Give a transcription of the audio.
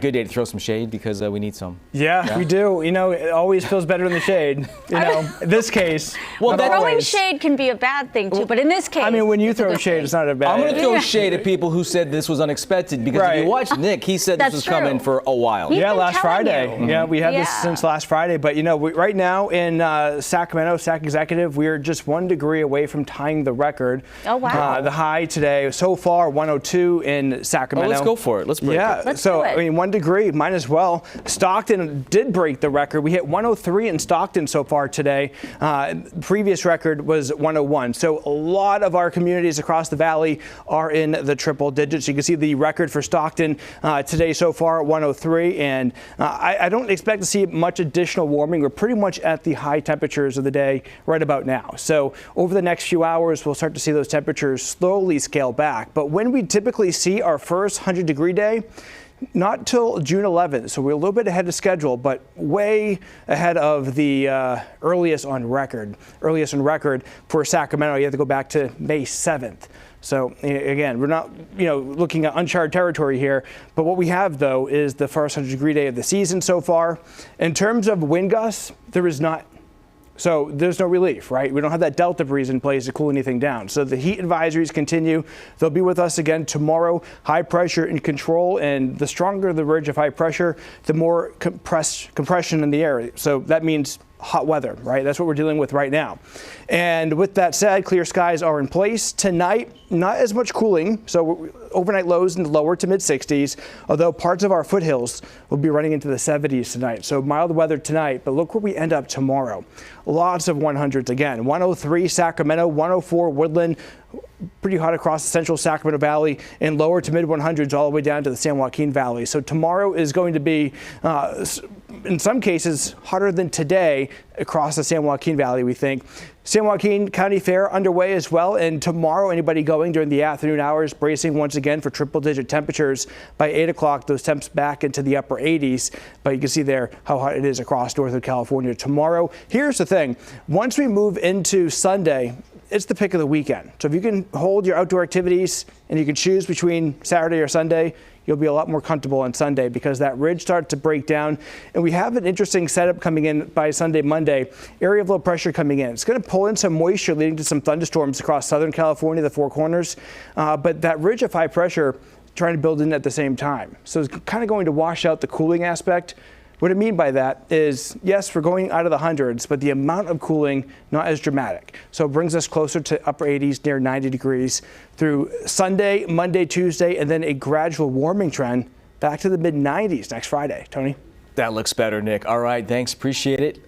Good day to throw some shade because we need some. Yeah, we do. You know, it always feels better in the shade. You know, in this case. Well, throwing shade can be a bad thing too, but in this case, I mean, when you throw shade, it's not a bad. I'm going to throw shade at people who said this was unexpected because if you watch Nick, he said this was coming for a while. Yeah, last Friday. Yeah, we had this since last Friday. But you know, right now in Sacramento, Sac Executive, we are just 1 degree away from tying the record. Oh wow! The high today so far 102 in Sacramento. Oh, let's go for it. Let's break it. Let's so do it. I mean, 1 degree might as well. Stockton did break the record. We hit 103 in Stockton so far today. Previous record was 101. So a lot of our communities across the valley are in the triple digits. You can see the record for Stockton today so far at 103. And I don't expect to see much additional warming. We're pretty much at the high temperatures of the day right about now. So over the next few hours, we'll start to see those temperatures slowly scale back. But when we typically see our first 100-degree day, not till June 11th, so we're a little bit ahead of schedule, but way ahead of the earliest on record for Sacramento. You have to go back to May 7th. So again, we're not, looking at uncharted territory here. But what we have, though, is the first 100-degree day of the season so far. In terms of wind gusts, there is not. So there's no relief, right? We don't have that Delta breeze in place to cool anything down. So the heat advisories continue. They'll be with us again tomorrow. High pressure in control, and the stronger the ridge of high pressure, the more compression in the air. So that means hot weather, right? That's what we're dealing with right now. And with that said, clear skies are in place. Tonight, not as much cooling. So overnight lows in the lower to mid 60s, although parts of our foothills will be running into the 70s tonight. So mild weather tonight, but look where we end up tomorrow. Lots of 100s again. 103 Sacramento, 104 Woodland, pretty hot across the central Sacramento Valley, and lower to mid 100s all the way down to the San Joaquin Valley. So tomorrow is going to be, in some cases, hotter than today across the San Joaquin Valley, we think. San Joaquin County Fair underway as well, and tomorrow anybody going during the afternoon hours bracing once again for triple-digit temperatures. By 8 o'clock, those temps back into the upper 80s, but you can see there how hot it is across northern California tomorrow. Here's the thing. Once we move into Sunday, it's the pick of the weekend. So if you can hold your outdoor activities and you can choose between Saturday or Sunday, you'll be a lot more comfortable on Sunday because that ridge starts to break down. And we have an interesting setup coming in by Sunday, Monday. Area of low pressure coming in. It's going to pull in some moisture leading to some thunderstorms across Southern California, the Four Corners. But that ridge of high pressure trying to build in at the same time. So it's kind of going to wash out the cooling aspect. What I mean by that is, yes, we're going out of the hundreds, but the amount of cooling not as dramatic. So it brings us closer to upper 80s, near 90 degrees through Sunday, Monday, Tuesday, and then a gradual warming trend back to the mid 90s next Friday. Tony? That looks better, Nick. All right, thanks. Appreciate it.